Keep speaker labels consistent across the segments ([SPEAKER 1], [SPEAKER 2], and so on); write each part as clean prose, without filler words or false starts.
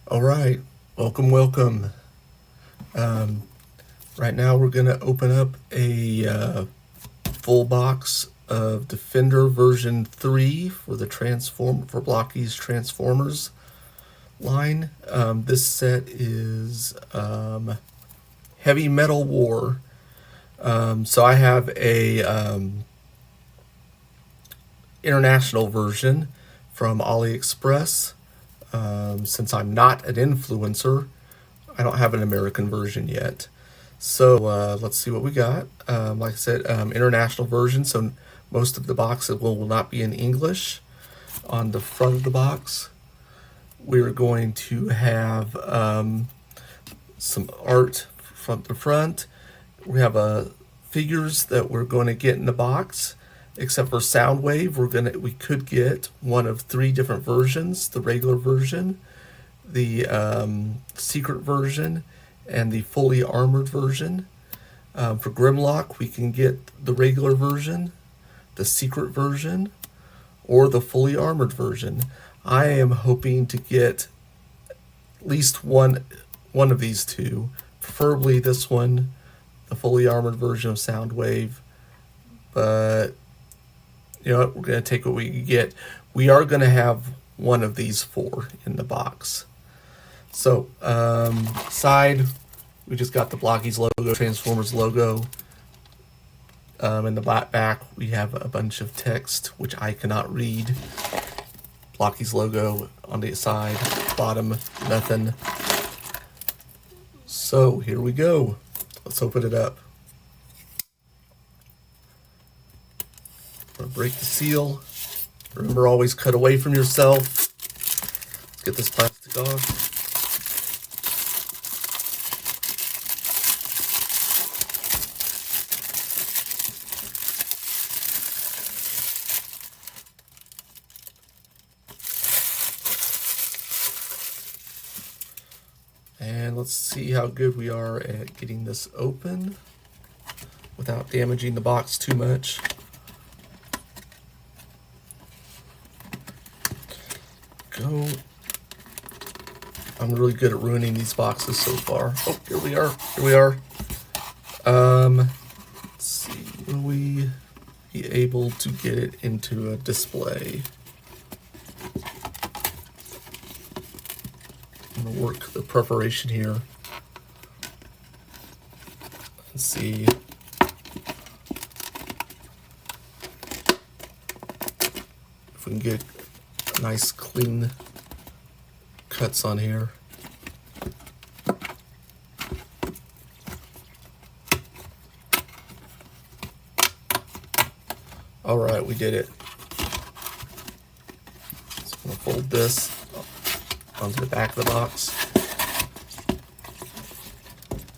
[SPEAKER 1] All right, welcome. Right now we're going to open up a full box of Defender version 3 for the Blokees Transformers line. This set is Heavy Metal War. So I have a international version from AliExpress. Since I'm not an influencer, I don't have an American version yet. So let's see what we got. Like I said, international version, so most of the box will not be in English. On the front of the box, we're going to have some art front to front. We have figures that we're going to get in the box. Except for Soundwave, we could get one of 3 different versions: the regular version, the secret version, and the fully armored version. For Grimlock, we can get the regular version, the secret version, or the fully armored version. I am hoping to get at least one of these 2, preferably this one, the fully armored version of Soundwave, but you know what, we're going to take what we can get. We are going to have one of these 4 in the box. So, side, we just got the Blokees logo, Transformers logo. In the back, we have a bunch of text, which I cannot read. Blokees logo on the side, bottom, nothing. So, here we go. Let's open it up. Break the seal. Remember, always cut away from yourself. Let's get this plastic off. let's see how good we are at getting this open without damaging the box too much. Go. I'm really good at ruining these boxes so far. Oh, here we are. Here we are. Let's see. Will we be able to get it into a display? I'm going to work the preparation here. Let's see. If we can get nice clean cuts on here. All right, we did it. So I'm gonna fold this onto the back of the box.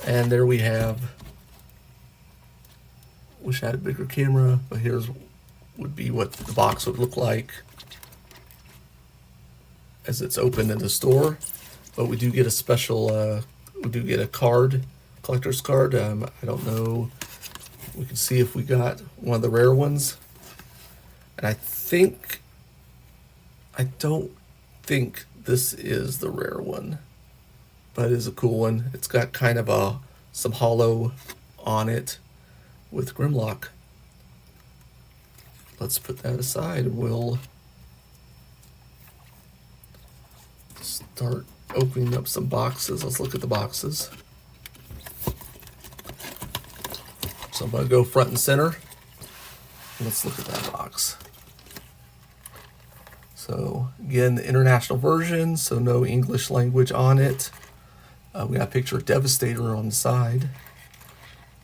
[SPEAKER 1] And there we have, wish I had a bigger camera, but here's would be what the box would look like as it's open in the store. But we do get a special, we do get a card, collector's card. I don't know, we can see if we got one of the rare ones. And I don't think this is the rare one, but it is a cool one. It's got kind of some hollow on it with Grimlock. Let's put that aside and we'll start opening up some boxes. Let's look at the boxes. So I'm gonna go front and center. Let's look at that box. So again, the international version, so no English language on it. We got a picture of Devastator on the side.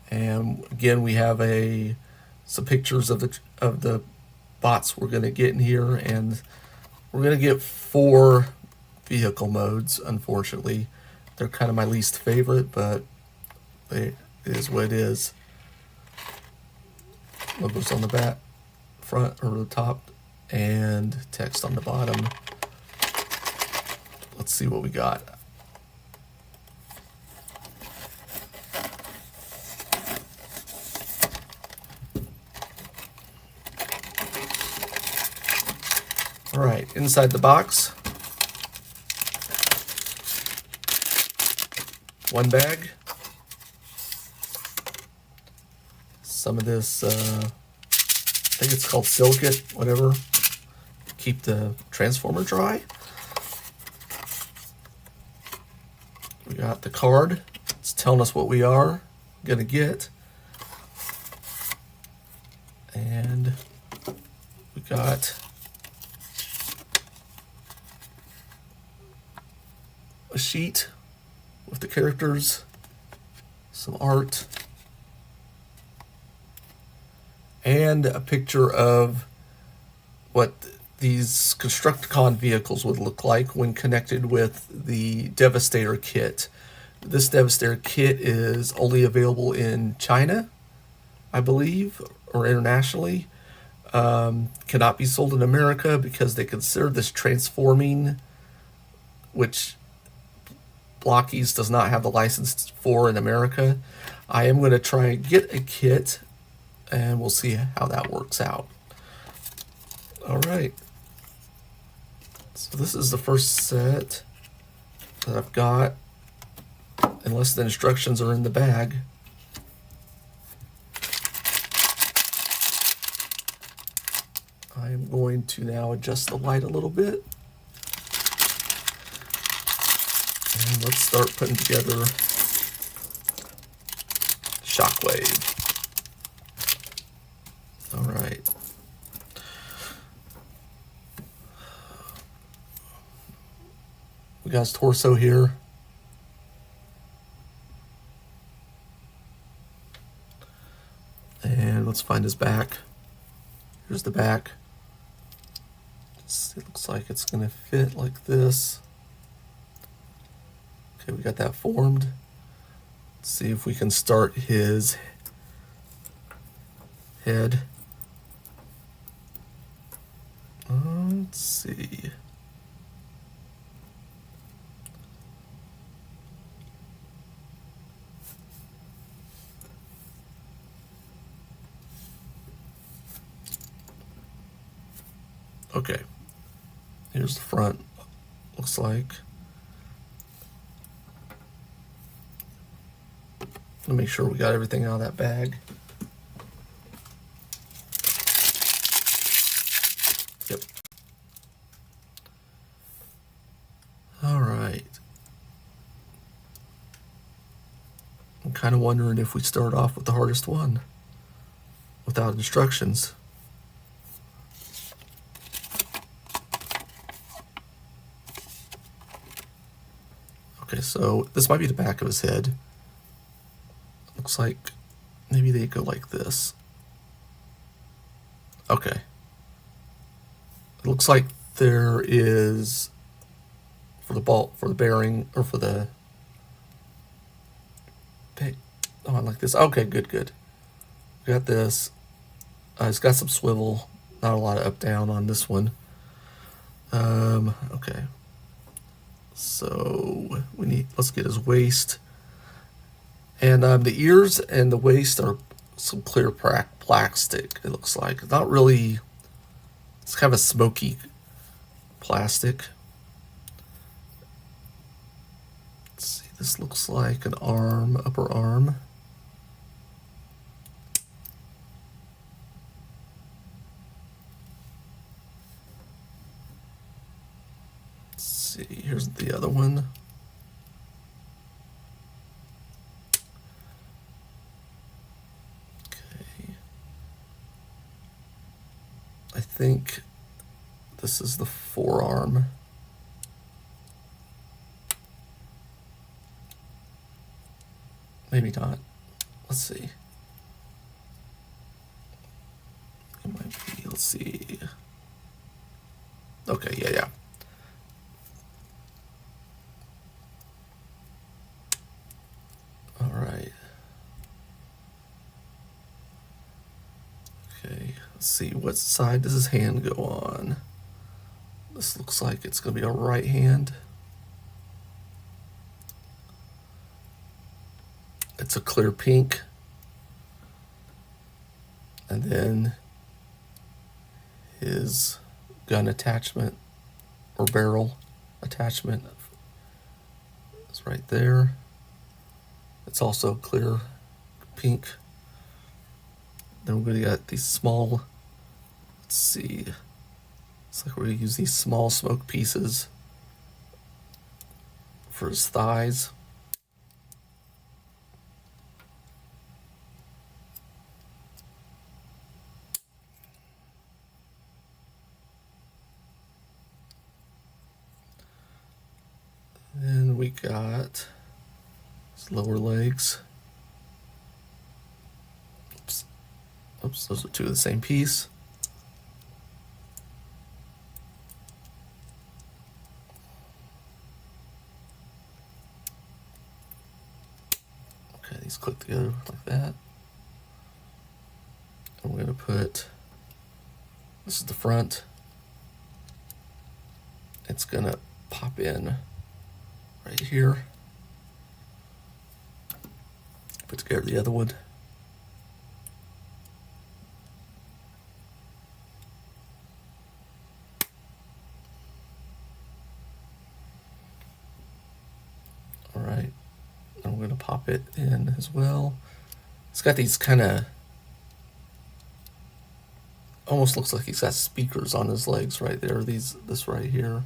[SPEAKER 1] And again, we have some pictures of the bots we're gonna get in here, and we're gonna get 4 vehicle modes, unfortunately. They're kind of my least favorite, but it is what it is. Logos on the back, front, or the top, and text on the bottom. Let's see what we got. All right, inside the box, one bag. Some of this, I think it's called silicate, whatever. Keep the transformer dry. We got the card. It's telling us what we are gonna get. And we got a sheet with the characters, some art, and a picture of what these Constructicon vehicles would look like when connected with the Devastator kit. This Devastator kit is only available in China, I believe, or internationally. Cannot be sold in America because they consider this transforming, which Blokees does not have the license for in America. I am going to try and get a kit, and we'll see how that works out. All right. So this is the first set that I've got, unless the instructions are in the bag. I am going to now adjust the light a little bit. And let's start putting together Shockwave. All right. We got his torso here. And let's find his back. Here's the back. It looks like it's going to fit like this. Okay, we got that formed. Let's see if we can start his head. Let's see. Okay, here's the front, looks like. Let me make sure we got everything out of that bag. Yep. All right. I'm kind of wondering if we start off with the hardest one without instructions. Okay, so this might be the back of his head. Looks like maybe they go like this. Okay. It looks like there is for the bearing, or for the oh, I like this. Okay, good. We got this. It's got some swivel, not a lot of up down on this one. Okay. So let's get his waist. And the ears and the waist are some clear plastic, it looks like. Not really, it's kind of a smoky plastic. Let's see, this looks like an arm, upper arm. Let's see, here's the other one. I think this is the forearm. Maybe not. Let's see. It might be, let's see. Okay, yeah. All right. Okay, let's see. What side does his hand go on? This looks like it's going to be a right hand. It's a clear pink. And then his gun attachment or barrel attachment is right there. It's also clear pink. Then we're going to get these small, let's see, it's like we're going to use these small smoke pieces for his thighs. Then we got his lower legs. Oops, those are two of the same piece. Okay, these click together like that. And we're going to put, this is the front. It's going to pop in right here. Put together the other one. All right, and we're going to pop it in as well. It's got these kind of, almost looks like he's got speakers on his legs right there. This right here.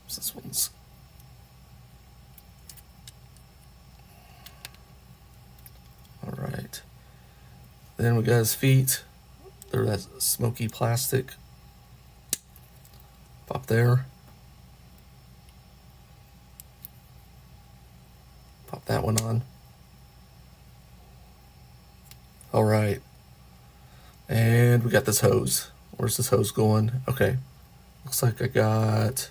[SPEAKER 1] This one's, all right. Then we got his feet. They're that smoky plastic. Pop there. Pop that one on. All right. And we got this hose. Where's this hose going? Okay. Looks like I got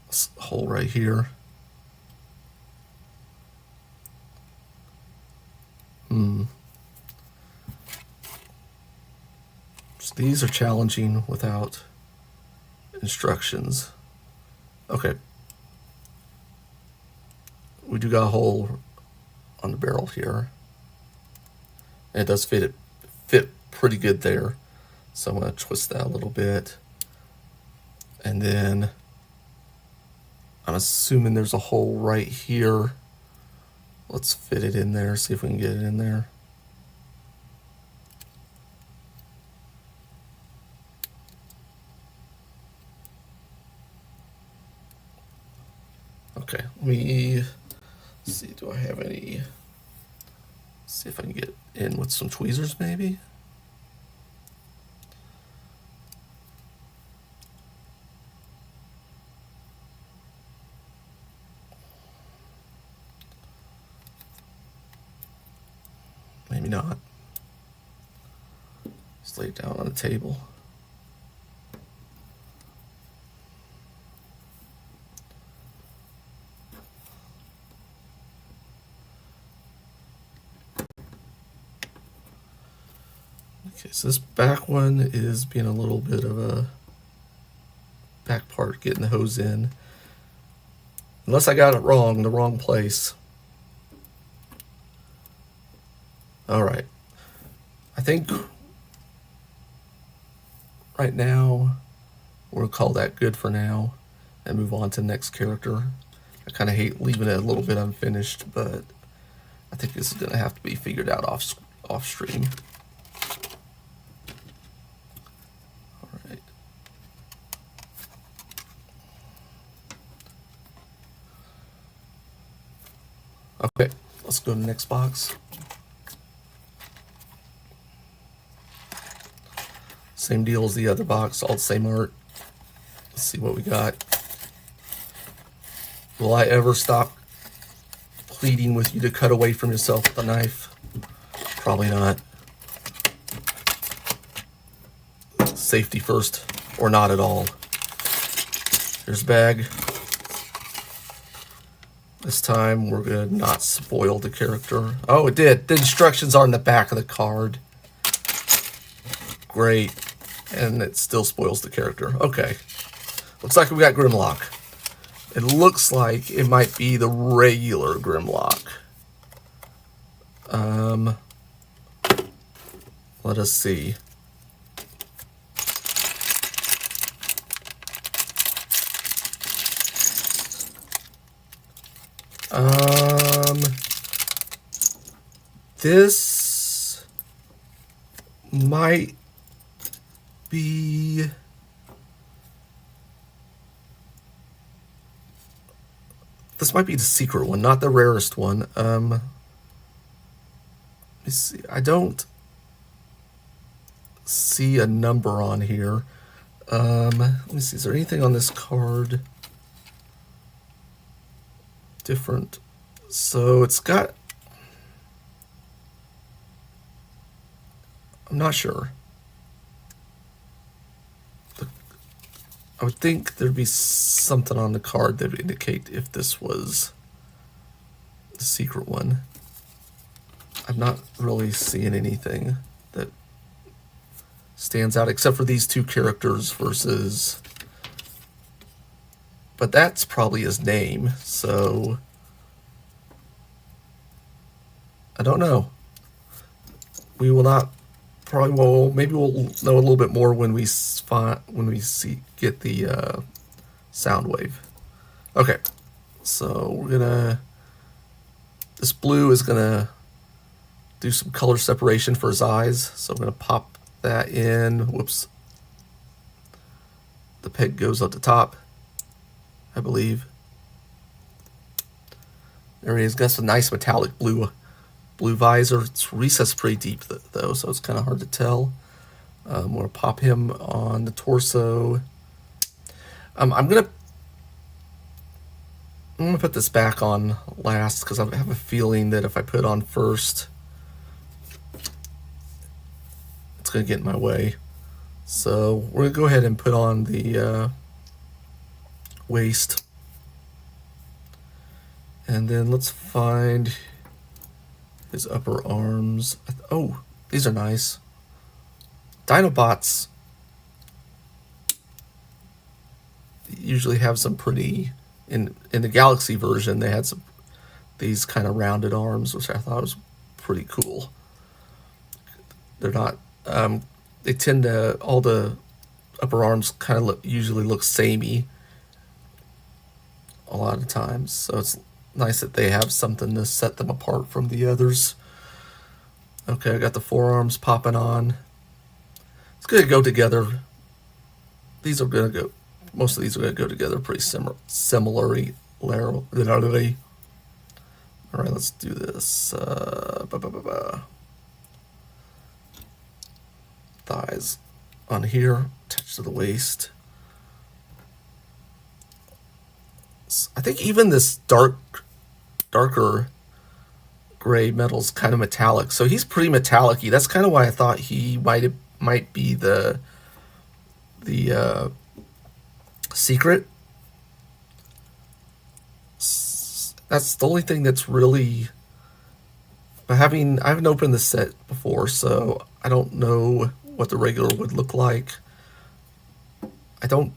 [SPEAKER 1] this hole right here. These are challenging without instructions. Okay. We do got a hole on the barrel here. And it does fit pretty good there. So I'm going to twist that a little bit. And then I'm assuming there's a hole right here. Let's fit it in there, see if we can get it in there. Okay, let me see, do I have any, see if I can get in with some tweezers maybe? Maybe not. Just lay it down on the table. Okay, so this back one is being a little bit of a back part, getting the hose in. Unless I got it wrong, the wrong place. All right. I think right now we'll call that good for now and move on to the next character. I kind of hate leaving it a little bit unfinished, but I think this is going to have to be figured out off stream. All right. Okay, let's go to the next box. Same deal as the other box, all the same art. Let's see what we got. Will I ever stop pleading with you to cut away from yourself with a knife? Probably not. Safety first, or not at all. Here's a bag. This time we're gonna not spoil the character. Oh, it did. The instructions are in the back of the card. Great. And it still spoils the character. Okay. Looks like we got Grimlock. It looks like it might be the regular Grimlock. Let us see. This might be the secret one, not the rarest one. Let me see. I don't see a number on here. Let me see. Is there anything on this card different? So it's got, I'm not sure. I would think there'd be something on the card that would indicate if this was the secret one. I'm not really seeing anything that stands out except for these two characters versus, but that's probably his name, so I don't know. We will not, probably will, maybe we'll know a little bit more when we get the sound wave. Okay, so we're gonna, this blue is gonna do some color separation for his eyes, so I'm gonna pop that in. Whoops, the peg goes at the top, I believe. There he is. Got some nice metallic blue visor. It's recessed pretty deep though, so it's kind of hard to tell. I'm gonna pop him on the torso. I'm gonna put this back on last because I have a feeling that if I put it on first, it's gonna get in my way. So we're gonna go ahead and put on the waist, and then let's find his upper arms. Oh, these are nice. Dinobots usually have some pretty, in the Galaxy version, they had these kind of rounded arms, which I thought was pretty cool. They're not, they tend to, all the upper arms kind of usually look samey a lot of times, so it's nice that they have something to set them apart from the others. Okay, I got the forearms popping on. It's going to go together. These are going to go, most of these are going to go together pretty similarly. All right, let's do this. Thighs on here, touch to the waist. I think even this darker gray metal's kind of metallic, so he's pretty metallic-y. That's kind of why I thought he might be the secret. That's the only thing that's really, I haven't opened this set before, so I don't know what the regular would look like. I don't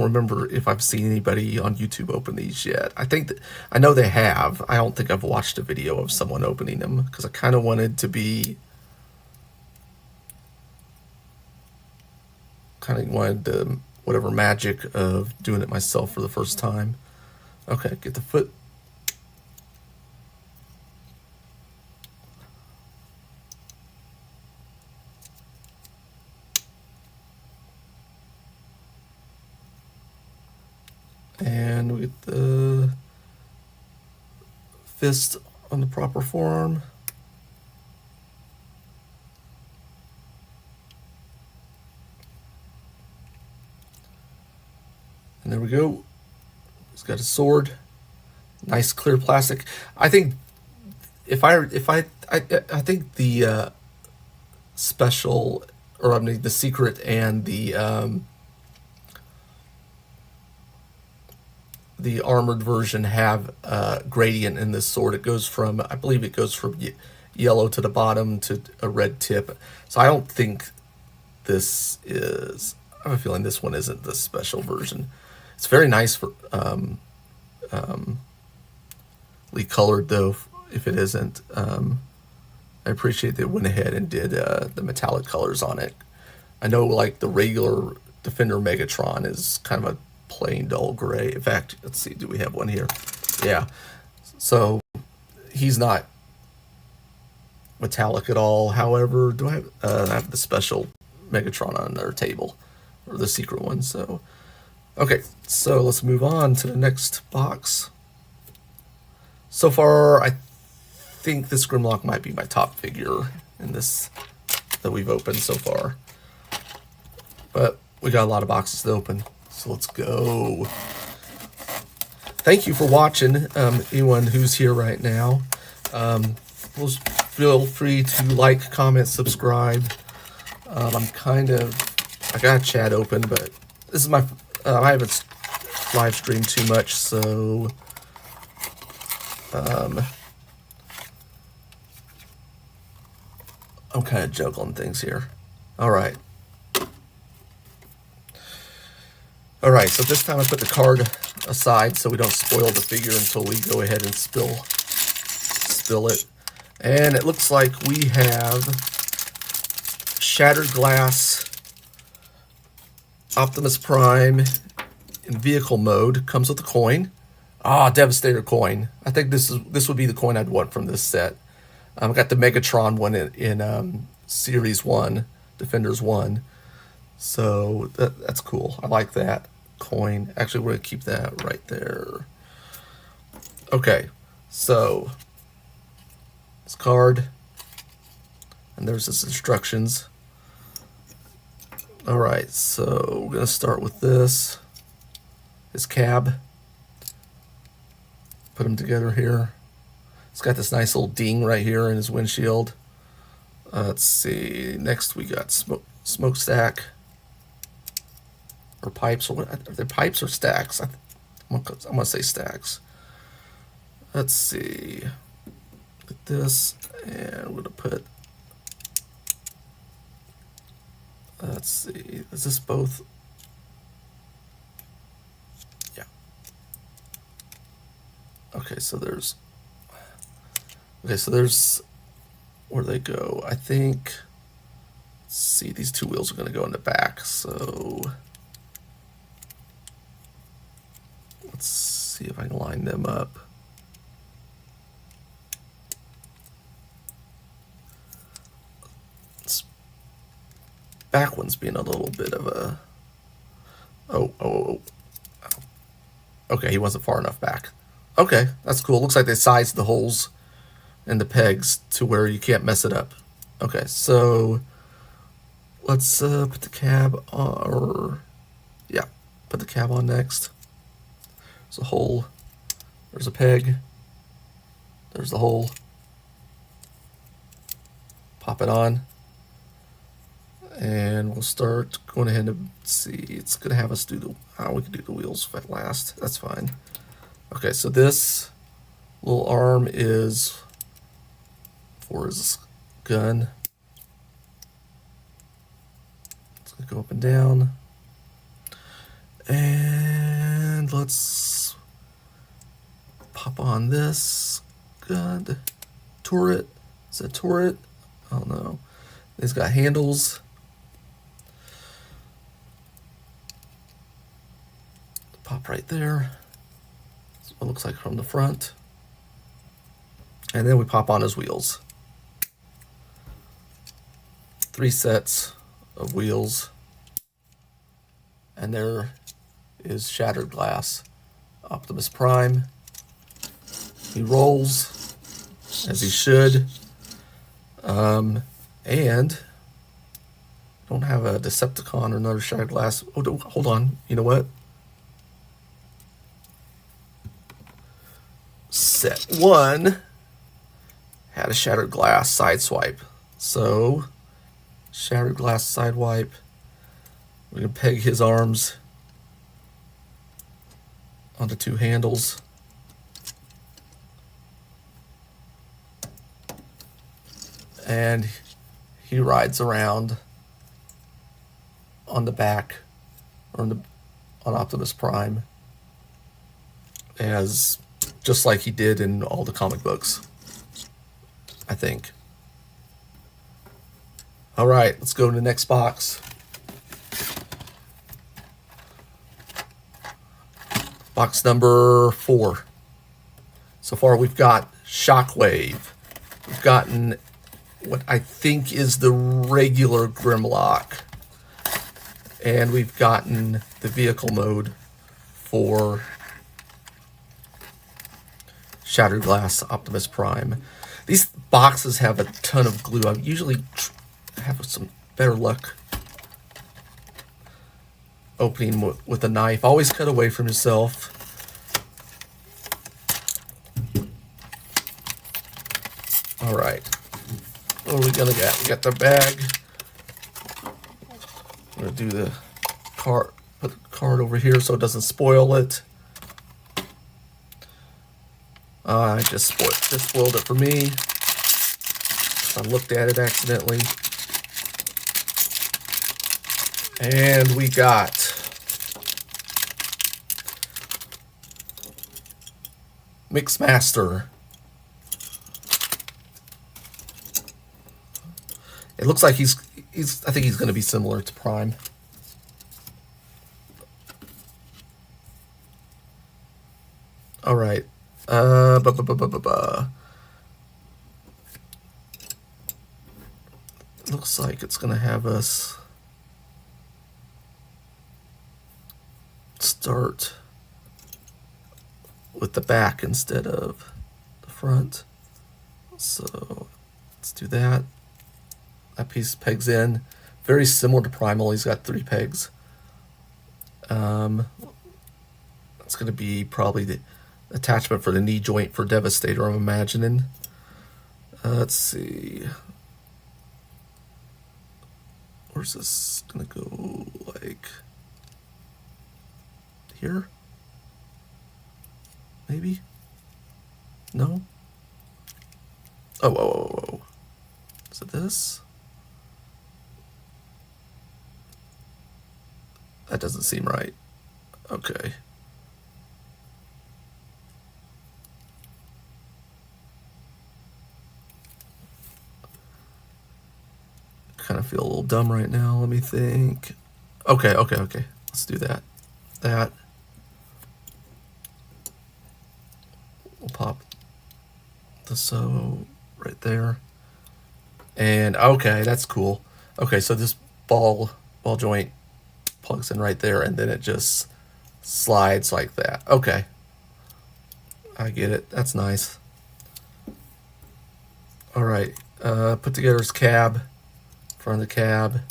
[SPEAKER 1] remember if I've seen anybody on YouTube open these yet. I know they have. I don't think I've watched a video of someone opening them, because I kind of wanted to be, the whatever magic of doing it myself for the first time. Okay, get the foot. And we get the fist on the proper forearm. And there we go. He's got a sword. Nice clear plastic. I think I think the special, or I mean the secret and the armored version have gradient in this sword. It goes from, I believe it goes from yellow to the bottom to a red tip. So I don't think this is, I have a feeling this one isn't the special version. It's very nice for colored though, if it isn't. I appreciate they went ahead and did the metallic colors on it. I know like the regular Defender Megatron is kind of a plain dull gray. In fact, let's see, do we have one here? Yeah. So he's not metallic at all. However, do I have the special Megatron on their table, or the secret one? So okay, so let's move on to the next box. So far, I think this Grimlock might be my top figure in this that we've opened so far. But we got a lot of boxes to open, so let's go. Thank you for watching, anyone who's here right now. Feel free to like, comment, subscribe. I got a chat open, but this is my, I haven't live streamed too much, so I'm kind of juggling things here. All right, so this time I put the card aside so we don't spoil the figure until we go ahead and spill it. And it looks like we have Shattered Glass Optimus Prime in vehicle mode. Comes with a coin. Devastator coin. I think this would be the coin I'd want from this set. I've got the Megatron one in Series 1, Defenders 1. So that's cool. I like that coin. Actually, we're going to keep that right there. Okay, so this card, and there's his instructions. All right, so we're going to start with this. His cab. Put them together here. It's got this nice little ding right here in his windshield. Let's see. Next we got smokestack. Or pipes. Or what? Are they pipes or stacks? I'm gonna say stacks. Let's see. Like this, and we're gonna put Let's see, is this both? Yeah. Okay, so there's where they go. I think, let's see, these two wheels are going to go in the back. So let's see if I can line them up. This back one's being a little bit of a, oh. Okay, he wasn't far enough back. Okay, that's cool. Looks like they sized the holes and the pegs to where you can't mess it up. Okay, so let's put the cab on, or yeah, put the cab on next. There's a hole, there's a peg, there's the hole. Pop it on, and we'll start going ahead and see. It's gonna have us do the, we can do the wheels at last. That's fine. Okay, so this little arm is for his gun. It's gonna go up and down. And let's pop on this gun. Turret. Is that turret? I don't know. It's got handles. Pop right there. That's what it looks like from the front. And then we pop on his wheels. 3 sets of wheels. And there is Shattered Glass Optimus Prime. He rolls as he should. And don't have a Decepticon or another Shattered Glass. Oh, hold on. You know what? Set 1 had a Shattered Glass side swipe. So, Shattered Glass side wipe. We can peg his arms onto 2 handles. And he rides around on the back, or on Optimus Prime, as just like he did in all the comic books, I think. All right, let's go to the next box. Box number 4. So far we've got Shockwave. We've gotten what I think is the regular Grimlock. And we've gotten the vehicle mode for Shattered Glass Optimus Prime. These boxes have a ton of glue. I usually have some better luck opening with a knife. Always cut away from yourself. All right. What are we gonna get? We got the bag. I'm gonna do the card. Put the card over here so it doesn't spoil it. I just spoiled it for me. I looked at it accidentally. And we got Mixmaster. It looks like he's I think he's going to be similar to Prime. All right. Looks like it's going to have us start with the back instead of the front. So let's do that. That piece pegs in. Very similar to Primal. He's got 3 pegs. That's going to be probably the attachment for the knee joint for Devastator, I'm imagining. Let's see. Where's this going to go? Like here? Maybe? No? Oh. Is it this? That doesn't seem right. Okay. Kind of feel a little dumb right now. Let me think. Okay. Let's do that. We'll pop the so right there. And okay, that's cool. Okay, so this ball joint plugs in right there, and then it just slides like that. Okay, I get it. That's nice. All right, put together his cab, front of the cab,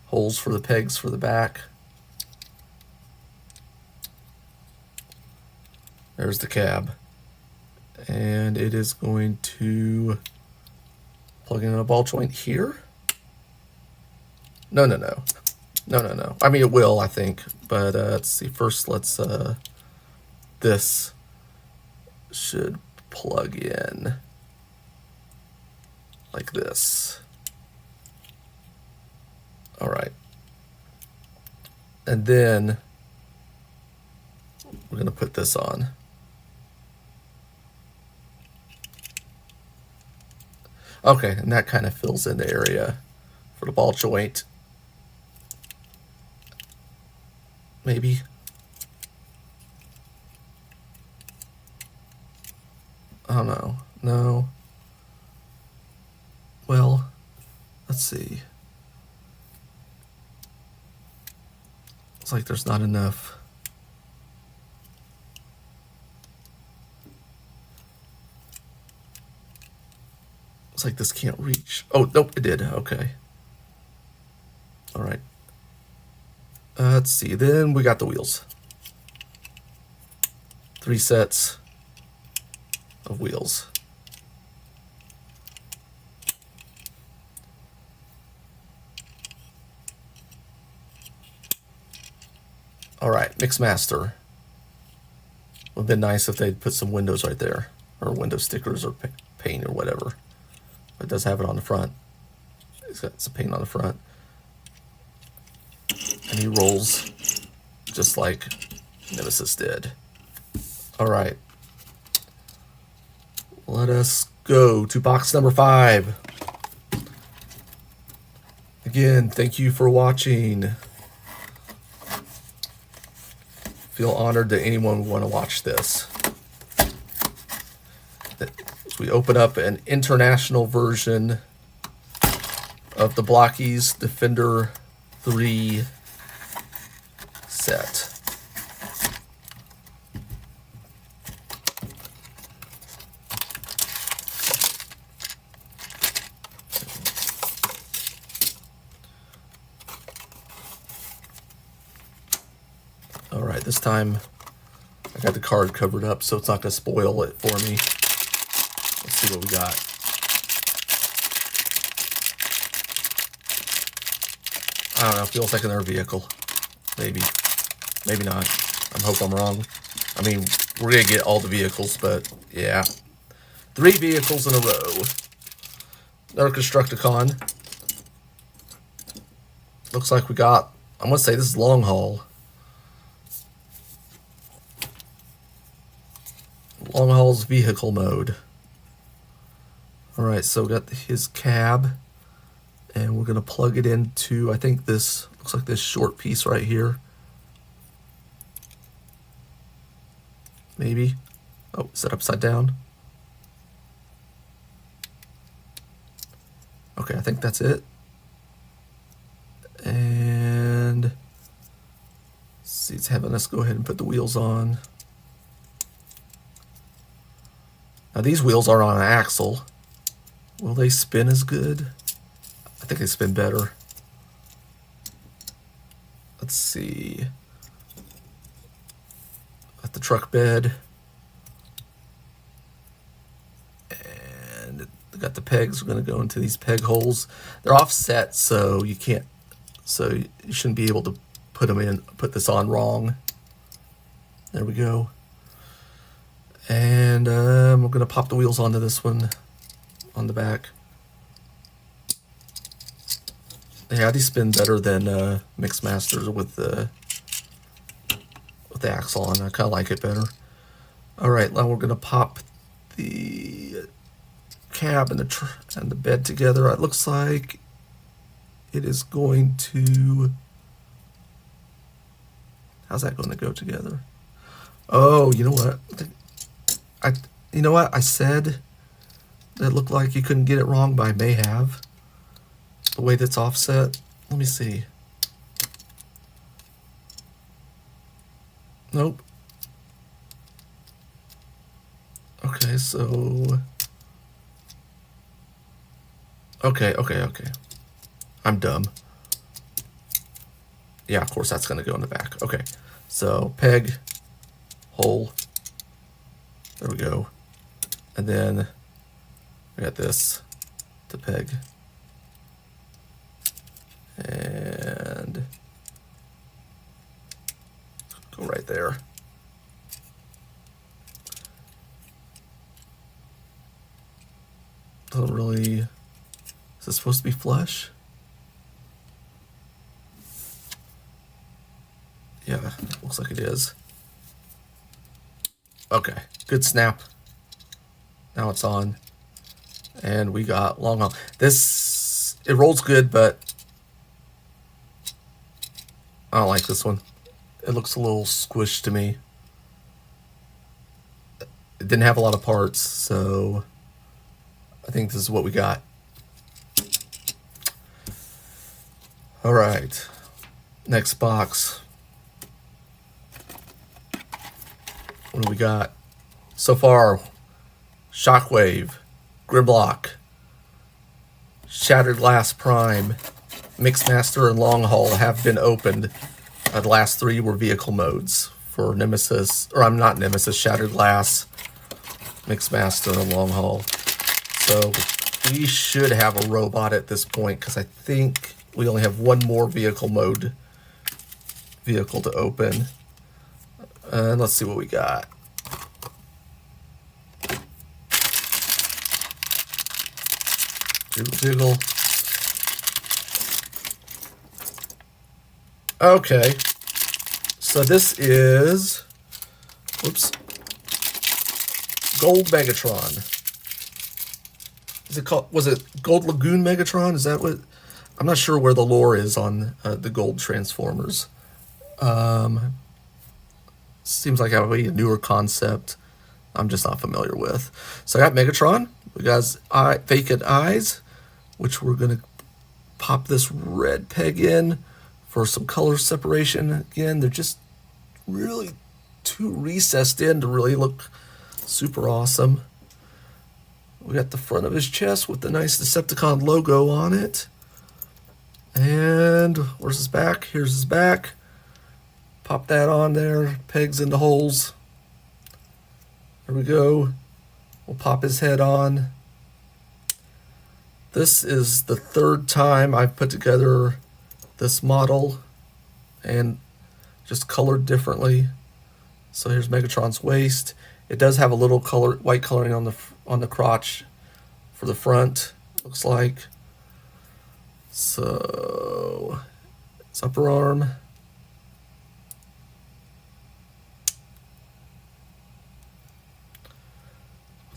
[SPEAKER 1] holes for the pegs for the back. There's the cab, and it is going to plug in a ball joint here. No. I mean, it will, I think, but let's see. First, let's this should plug in like this. All right, and then we're gonna put this on. Okay, and that kind of fills in the area for the ball joint. Maybe. Oh no. No. Well, let's see. It's like there's not enough. It's like this can't reach. Oh, nope, it did. Okay. All right. Let's see. Then we got the wheels. 3 sets of wheels. All right, mix master. Would have been nice if they'd put some windows right there, or window stickers or paint or whatever. But it does have it on the front. It's got some paint on the front. And he rolls just like Nemesis did. All right. Let us go to box number 5. Again, thank you for watching. Feel honored that anyone would want to watch this. We open up an international version of the Blokees Defender 3 set. All right, this time I got the card covered up so it's not going to spoil it for me. Let's see what we got. I don't know, feels like another vehicle. Maybe. Maybe not. I hope I'm wrong. I mean, we're going to get all the vehicles, but yeah. 3 vehicles in a row. Another Constructicon. Looks like we got, I'm going to say this is long haul. Long haul's vehicle mode. Alright, so we got his cab. And we're going to plug it into, I think this, looks like this short piece right here. Maybe. Oh, is that upside down? Okay, I think that's it. And see, it's having us go ahead and put the wheels on. Now these wheels are on an axle. Will they spin as good? I think they spin better. Let's see. At the truck bed. And we got the pegs. We're going to go into these peg holes. They're offset, so you can't, so you shouldn't be able to put them in, put this on wrong. There we go. And we're going to pop the wheels onto this one on the back. Yeah, these spin better than Mixmasters with the with the axle on. I kind of like it better. All right, now we're going to pop the cab and the bed together. It looks like it is going to... How's that going to go together? Oh, you know what? You know what? I said that looked like you couldn't get it wrong, but I may have. The way that's offset. Let me see. Nope. Okay, so... Okay. I'm dumb. Yeah, of course that's going to go in the back. Okay, so peg, hole. There we go. And then we got this to peg. And go right there. Doesn't really... Is this supposed to be flush? Yeah, looks like it is. Okay, good snap. Now it's on. And we got long haul. This, it rolls good, but I don't like this one. It looks a little squished to me. It didn't have a lot of parts, so I think this is what we got. All right, next box. What do we got? So far, Shockwave, Grimlock, Shattered Glass Prime, Mixmaster, and Long Haul have been opened. The last three were vehicle modes for Nemesis, or I'm not Nemesis, Shattered Glass, Mixmaster, and Long Haul. So we should have a robot at this point because I think we only have one more vehicle mode vehicle to open. And let's see what we got. Jiggle, jiggle. Okay. So this is... Whoops. Gold Megatron. Is it called... Was it Gold Lagoon Megatron? Is that what... I'm not sure where the lore is on the gold Transformers. Seems like a newer concept I'm just not familiar with. So I got Megatron. We got vacant eyes, which we're going to pop this red peg in for some color separation. Again, they're just really too recessed in to really look super awesome. We got the front of his chest with the nice Decepticon logo on it. And where's his back? Here's his back. Pop that on there, pegs into holes. There we go. We'll pop his head on. This is the third time I've put together this model and just colored differently. So here's Megatron's waist. It does have a little white coloring on the crotch for the front, looks like. So it's upper arm.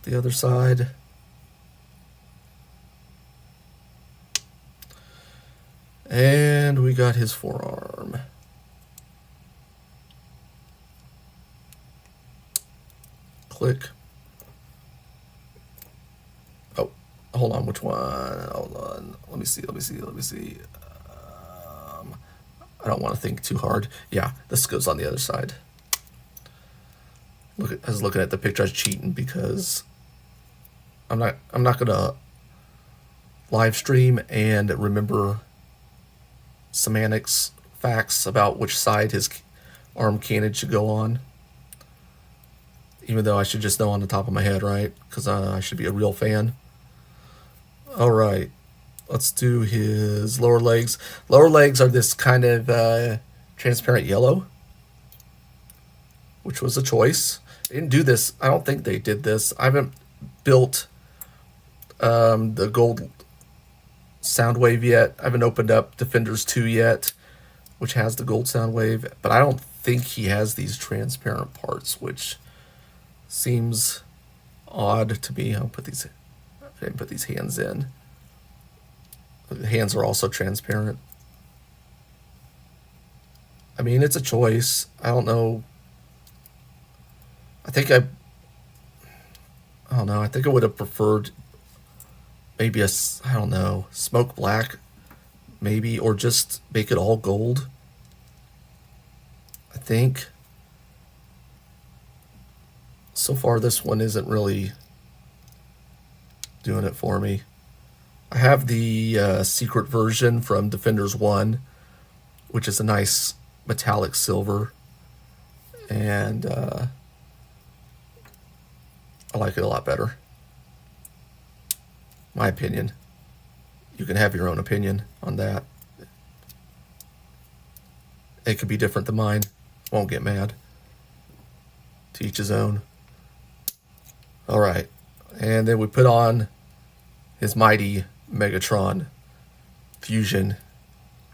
[SPEAKER 1] The other side. And we got his forearm. Click. Oh, hold on, which one? Hold on. Let me see. I don't want to think too hard. Yeah, this goes on the other side. I was looking at the picture. I was cheating because I'm not gonna live stream and remember semantics facts about which side his arm cannon should go on. Even though I should just know on the top of my head, right? Because I should be a real fan. All right, let's do his lower legs. Lower legs are this kind of transparent yellow, which was a choice. They didn't do this. I don't think they did this. I haven't built the gold Soundwave yet. I haven't opened up Defenders 2 yet, which has the gold Soundwave. But I don't think he has these transparent parts, which seems odd to me. I didn't put these hands in. The hands are also transparent. I mean, it's a choice. I don't know. I don't know. I think I would have preferred maybe I don't know, smoke black, maybe, or just make it all gold. I think. So far, this one isn't really doing it for me. I have the secret version from Defenders 1, which is a nice metallic silver, and I like it a lot better. My opinion. You can have your own opinion on that. It could be different than mine. Won't get mad. To each his own. All right. And then we put on his mighty Megatron fusion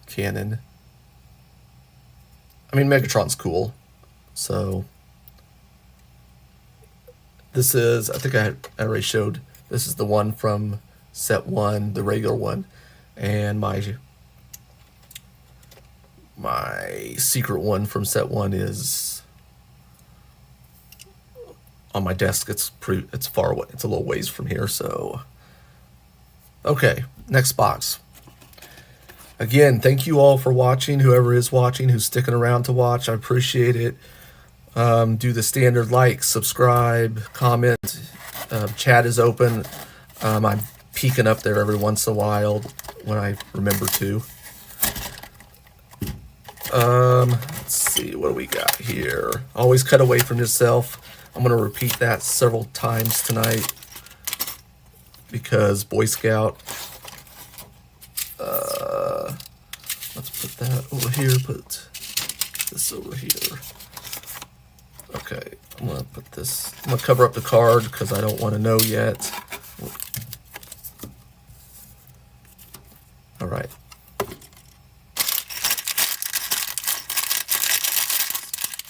[SPEAKER 1] cannon. I mean, Megatron's cool. So this is, I think I already showed, this is the one from set 1, the regular one. And my secret one from set 1 is on my desk. It's far away. It's a little ways from here, so okay, next box. Again, thank you all for watching. Whoever is watching, who's sticking around to watch, I appreciate it. Do the standard like, subscribe, comment. Chat is open. I'm peeking up there every once in a while when I remember to. Let's see, what do we got here? Always cut away from yourself. I'm going to repeat that several times tonight because Boy Scout. Let's put that over here, put this over here. Okay, I'm going to put this, I'm going to cover up the card because I don't want to know yet. All right.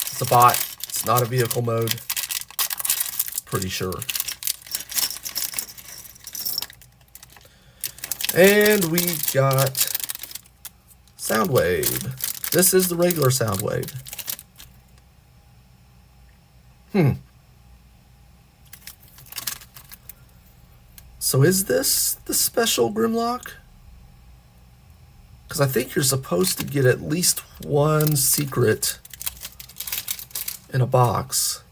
[SPEAKER 1] It's a bot. It's not a vehicle mode. Pretty sure. And we got Soundwave. This is the regular Soundwave. So is this the special Grimlock? Because I think you're supposed to get at least one secret in a box.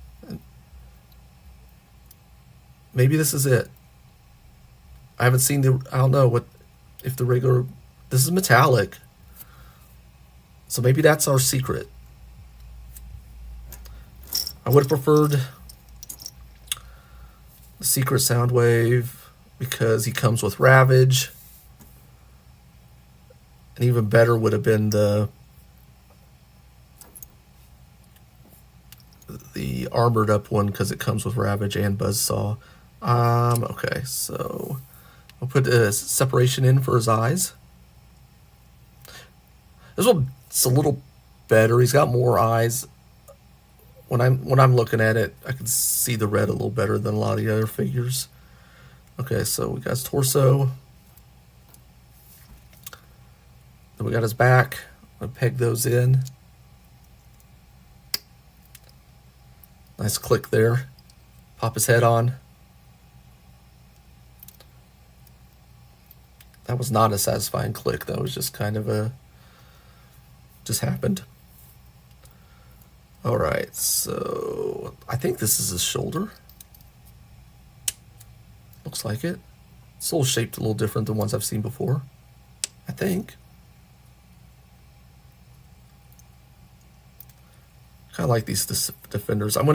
[SPEAKER 1] Maybe this is it. I haven't seen I don't know if the regular, this is metallic. So maybe that's our secret. I would have preferred the secret Soundwave because he comes with Ravage. And even better would have been the armored up one because it comes with Ravage and Buzzsaw. Okay, so we'll put a separation in for his eyes. This one's a little better. He's got more eyes. When I'm looking at it, I can see the red a little better than a lot of the other figures. Okay, so we got his torso. Then we got his back. I'm gonna peg those in. Nice click there. Pop his head on. That was not a satisfying click. That was just kind of just happened. All right, so I think this is his shoulder. Looks like it. It's a little shaped a little different than ones I've seen before, I think. Kind of like these Defenders. I'm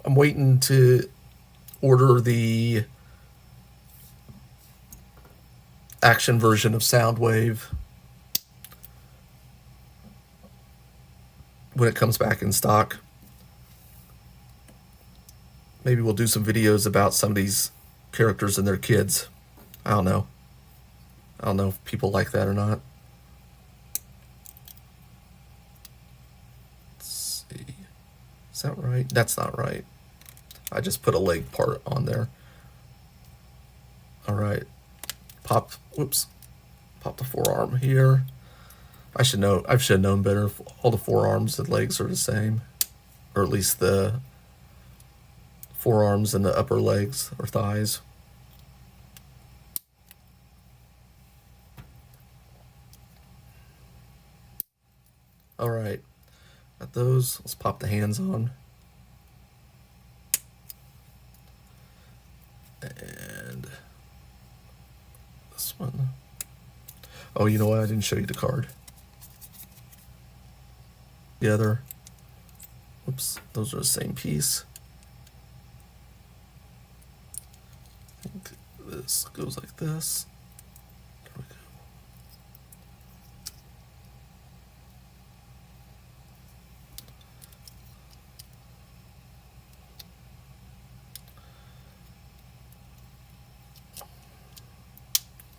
[SPEAKER 1] waiting to order the action version of Soundwave when it comes back in stock. Maybe we'll do some videos about some of these characters and their kids. I don't know. I don't know if people like that or not. Let's that right? That's not right. I just put a leg part on there. All right. Pop, whoops. Pop the forearm here. I should know. I should have known better. All the forearms and legs are the same, or at least the forearms and the upper legs or thighs. All right, got those. Let's pop the hands on. And this one. Oh, you know what? I didn't show you the card. The other. Oops, those are the same piece. I think this goes like this. There we go.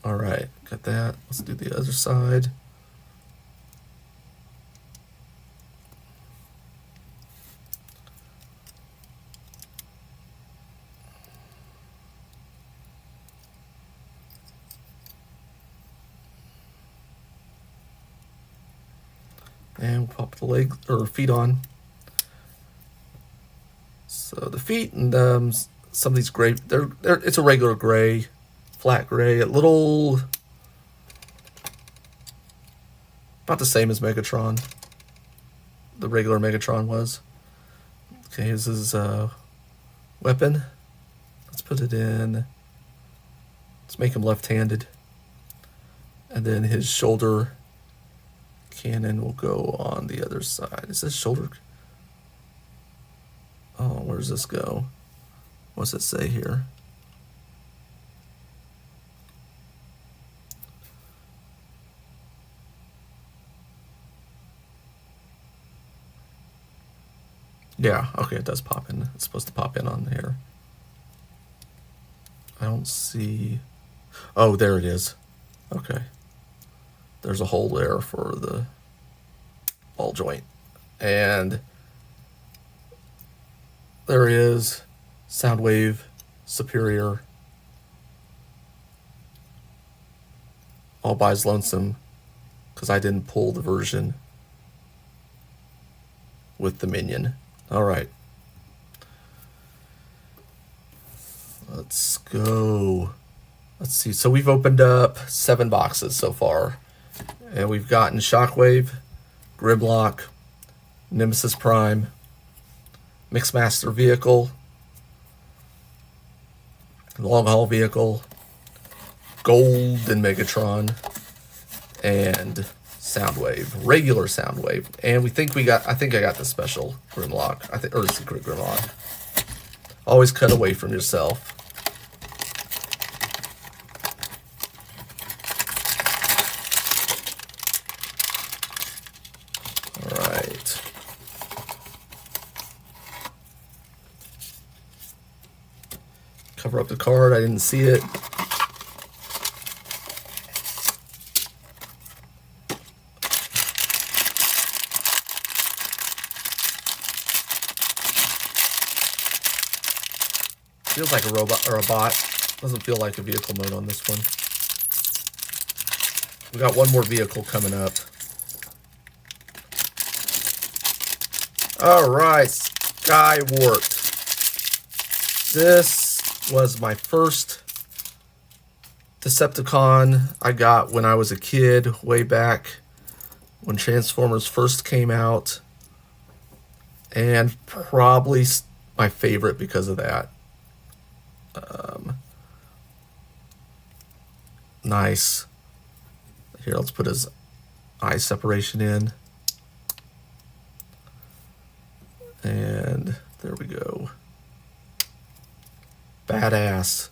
[SPEAKER 1] All right, got that. Let's do the other side. And we'll pop the leg or feet on. So the feet and some of these gray, it's a regular gray, flat gray, a little about the same as Megatron. The regular Megatron was. Okay, here's his weapon. Let's put it in. Let's make him left-handed. And then his shoulder cannon will go on the other side. Is this shoulder? Oh, where does this go? What's it say here? Yeah, okay, it does pop in. It's supposed to pop in on here. I don't see... Oh, there it is. Okay. There's a hole there for the ball joint. And there is Soundwave Superior all by his lonesome, because I didn't pull the version with the minion. All right. Let's go. Let's see. So we've opened up 7 boxes so far. And we've gotten Shockwave, Grimlock, Nemesis Prime, Mixmaster Vehicle, Long Haul Vehicle, Golden Megatron, and Soundwave, regular Soundwave. And we think I think I got the special Grimlock, or the secret Grimlock. Always cut away from yourself. Cover up the card. I didn't see it. Feels like a robot or a bot. Doesn't feel like a vehicle mode on this one. We got one more vehicle coming up. All right, Sky Warped. This was my first Decepticon I got when I was a kid, way back when Transformers first came out, and probably my favorite because of that. Nice. Here, let's put his eye separation in. And there we go. Badass.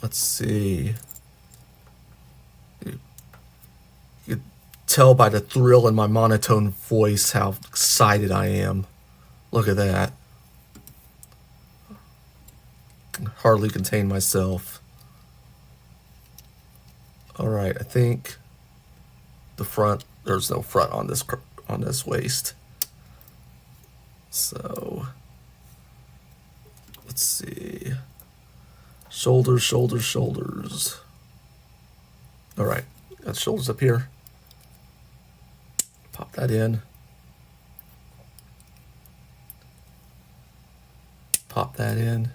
[SPEAKER 1] Let's see. You can tell by the thrill in my monotone voice how excited I am. Look at that. I can hardly contain myself. All right, I think the front, there's no front on this waist. So let's see. Shoulders, shoulders, shoulders. All right, got shoulders up here. Pop that in. Pop that in.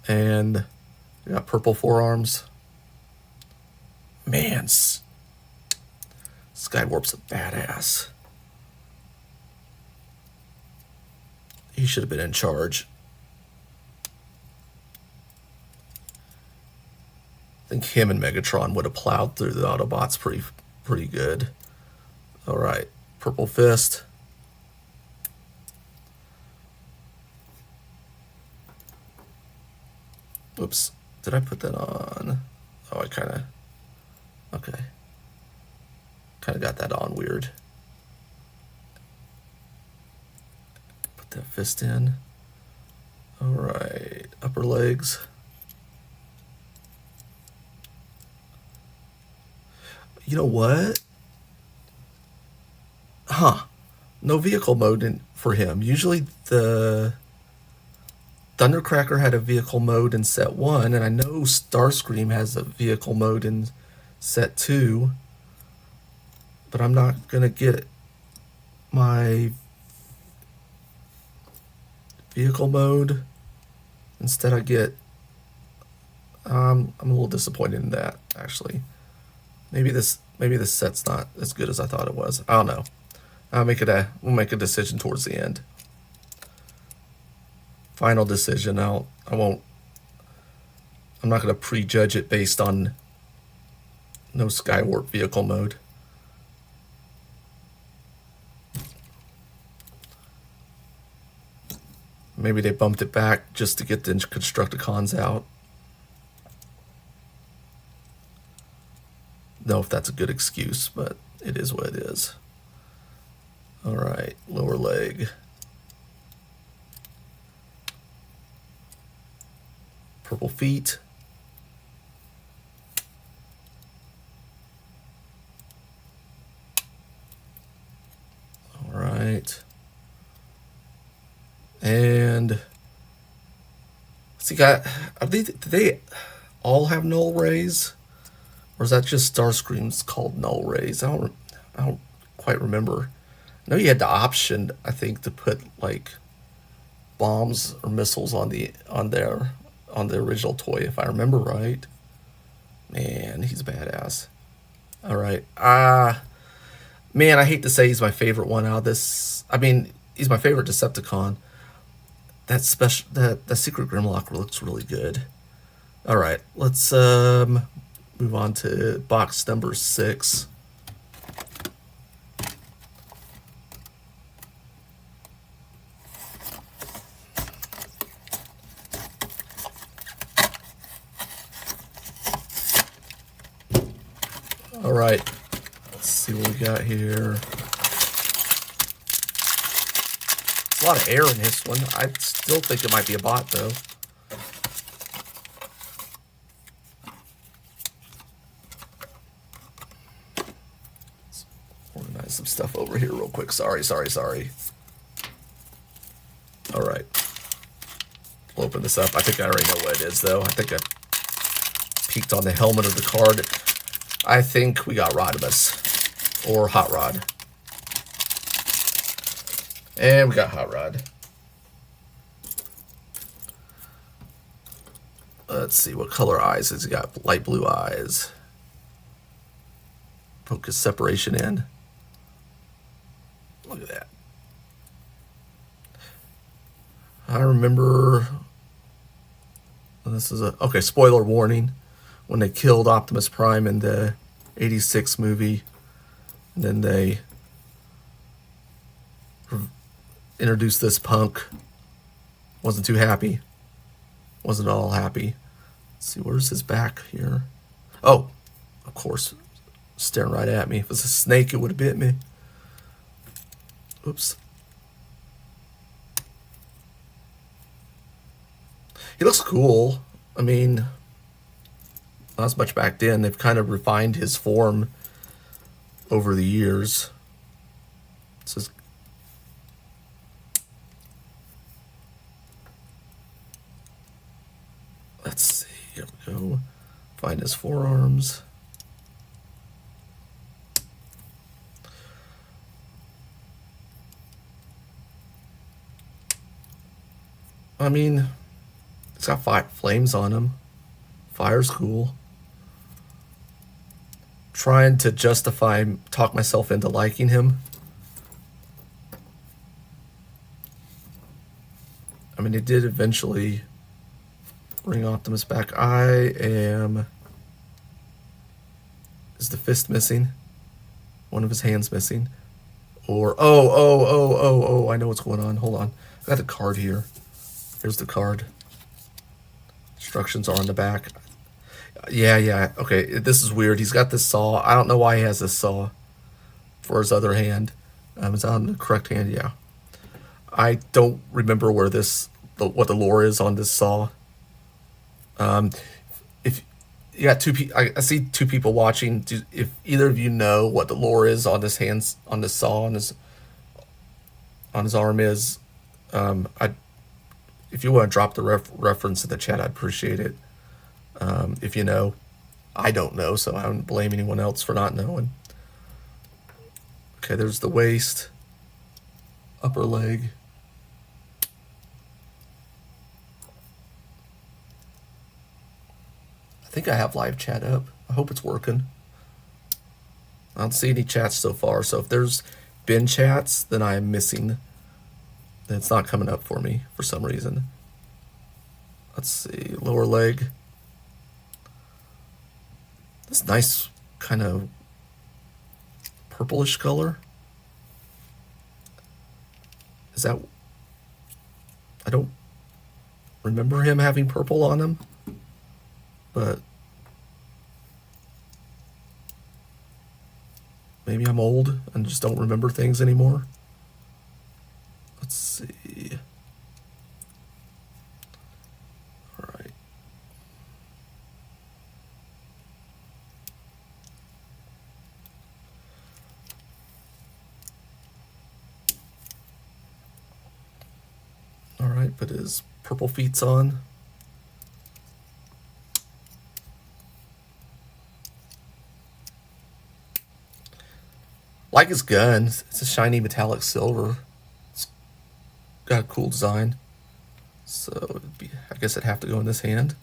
[SPEAKER 1] And we got purple forearms. Man, Skywarp's a badass. He should have been in charge. I think him and Megatron would have plowed through the Autobots pretty good. All right, Purple Fist. Oops, did I put that on? Oh, I kind of, okay. Kind of got that on weird. Put that fist in. All right, upper legs. You know what? Huh. No vehicle mode for him. Usually the Thundercracker had a vehicle mode in set 1, and I know Starscream has a vehicle mode in set 2, but I'm not going to get my vehicle mode. Instead I get, I'm a little disappointed in that, actually. Maybe this set's not as good as I thought it was. I don't know. We'll make a decision towards the end. Final decision. I'm not going to prejudge it based on no Skywarp vehicle mode. Maybe they bumped it back just to get the Constructicons out. Know if that's a good excuse, but it is what it is. All right, lower leg. Purple feet. All right. And see, do they all have null rays? Or is that just Starscream's called null rays? I don't quite remember. I know you had the option, I think, to put like bombs or missiles on the original toy, if I remember right. Man, he's badass. All right. Man, I hate to say he's my favorite one out of this. I mean, he's my favorite Decepticon. That Secret Grimlock looks really good. All right, let's move on to box number 6. All right, let's see what we got here. A lot of air in this one. I still think it might be a bot, though. Let's organize some stuff over here real quick. Sorry. All right. We'll open this up. I think I already know what it is, though. I think I peeked on the helmet of the card. I think we got Rodimus, or Hot Rod. And we got Hot Rod. Let's see, what color eyes has he got? Light blue eyes. Focus separation in. Look at that. I remember, this is okay, spoiler warning, when they killed Optimus Prime in the 86 movie, and then they introduced this punk. Wasn't too happy. Wasn't all happy. Let's see, where's his back here? Oh, of course, staring right at me. If it was a snake, it would have bit me. Oops. He looks cool. I mean, not as much back then. They've kind of refined his form over the years. This is, let's see, here we go. Find his forearms. I mean, it's got flames on him. Fire's cool. Trying to talk myself into liking him. I mean, it did eventually bring Optimus back. Is the fist missing? One of his hands missing? Or, oh, I know what's going on. Hold on. I got the card here. Here's the card. Instructions are on the back. Yeah. Okay, this is weird. He's got this saw. I don't know why he has this saw for his other hand. Is that on the correct hand? Yeah. I don't remember what the lore is on this saw. If you got I see two people watching. If either of you know what the lore is on this saw on his arm is, if you want to drop the reference in the chat, I'd appreciate it. If you know, I don't know, so I don't blame anyone else for not knowing. Okay, there's the waist, upper leg. I think I have live chat up. I hope it's working. I don't see any chats so far, so if there's been chats, then I am missing. Then it's not coming up for me for some reason. Let's see, lower leg. This nice kind of purplish color. Is that... I don't remember him having purple on him, but maybe I'm old and just don't remember things anymore. Let's see. All right. All right, put his purple feets on. Like his gun, it's a shiny metallic silver. It's got a cool design. So I guess it'd have to go in this hand.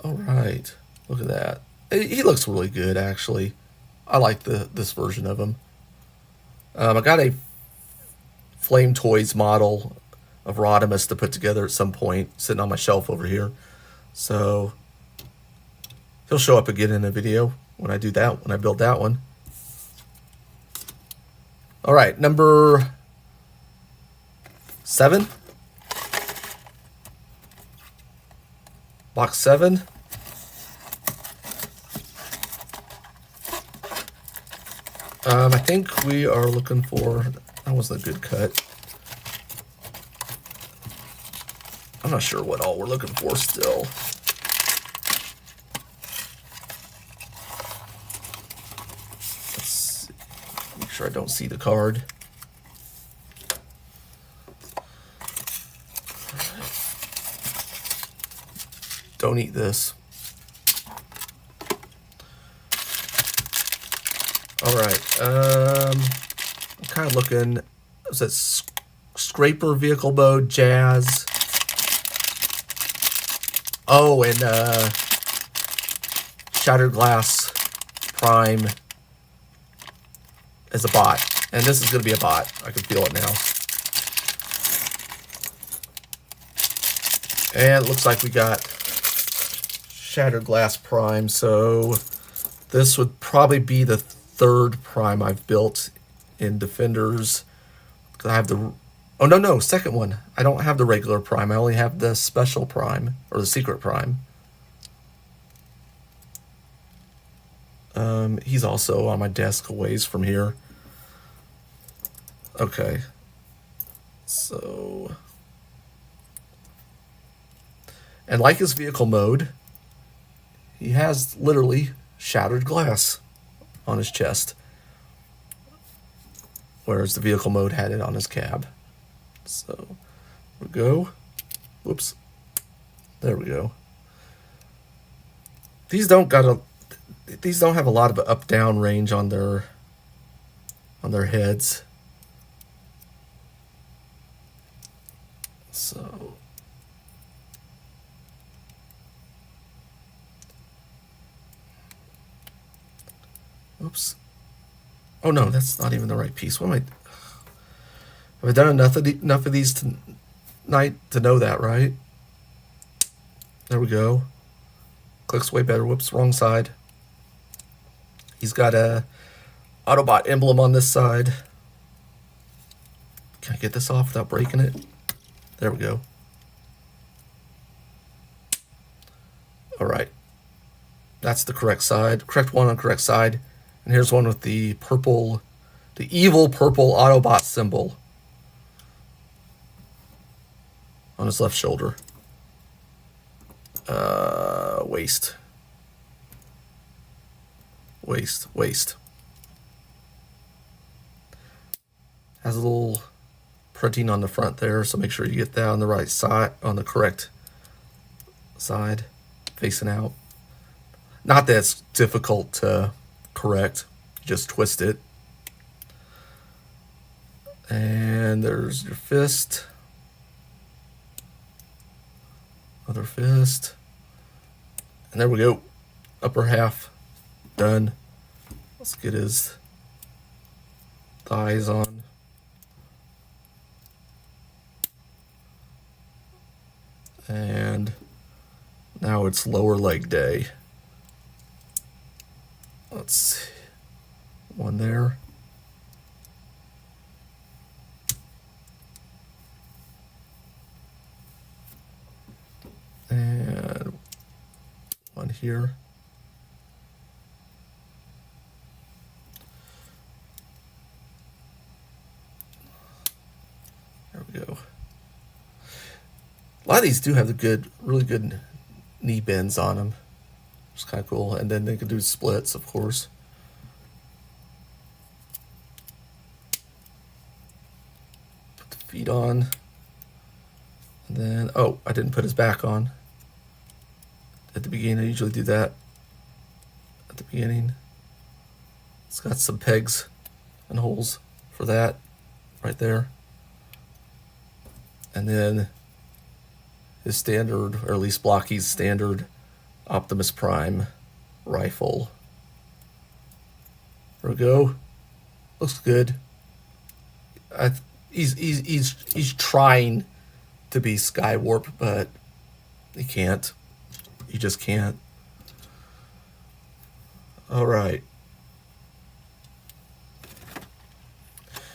[SPEAKER 1] All right, look at that. He looks really good, actually. I like this version of him. I got a Flame Toys model of Rodimus to put together at some point, sitting on my shelf over here. So he'll show up again in a video when I do that, when I build that one. All right, number 7. Box 7. I think we are looking for... That wasn't a good cut. I'm not sure what all we're looking for still. Let's see. Make sure I don't see the card. Don't eat this. All right. I'm kind of looking. Is that Scraper Vehicle Mode, Jazz? Oh, and Shattered Glass Prime as a bot. And this is going to be a bot. I can feel it now. And it looks like we got Shattered Glass Prime. So this would probably be the 3rd Prime I've built in Defenders. I have the... Oh, no, second one. I don't have the regular Prime. I only have the Special Prime, or the Secret Prime. He's also on my desk a ways from here. Okay. So... And like his vehicle mode, he has literally shattered glass on his chest, whereas the vehicle mode had it on his cab. So we go. Whoops. There we go. These don't have a lot of up down range on their heads. So oops. Oh no, that's not even the right piece. What am I? Have I done enough of these tonight to know that, right? There we go. Clicks way better. Whoops, wrong side. He's got a Autobot emblem on this side. Can I get this off without breaking it? There we go. All right. That's the correct side. Correct one on correct side. And here's one with the purple, the evil purple Autobot symbol on his left shoulder. Waist. Has a little printing on the front there, so make sure you get that on the right side, on the correct side, facing out. Not that it's difficult to correct, just twist it. And there's your fist. Other fist. And there we go. Upper half done. Let's get his thighs on. And now it's lower leg day. Let's see. One there. And one here. There we go. A lot of these do have the really good knee bends on them. It's kind of cool. And then they can do splits, of course. Put the feet on. And then, oh, I didn't put his back on. At the beginning, I usually do that. At the beginning. It's got some pegs and holes for that right there. And then his standard, or at least Blokees' standard Optimus Prime rifle. There we go. Looks good. He's trying to be Skywarp, but he can't. He just can't. All right.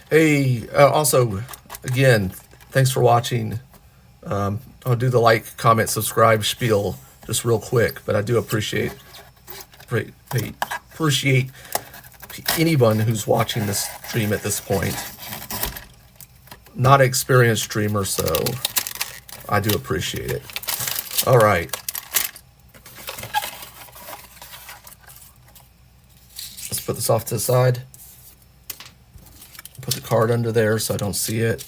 [SPEAKER 1] Hey, also, again, thanks for watching. I'll do the like, comment, subscribe spiel just real quick, but I do appreciate anyone who's watching this stream at this point. Not an experienced streamer, so I do appreciate it. All right. Let's put this off to the side. Put the card under there so I don't see it.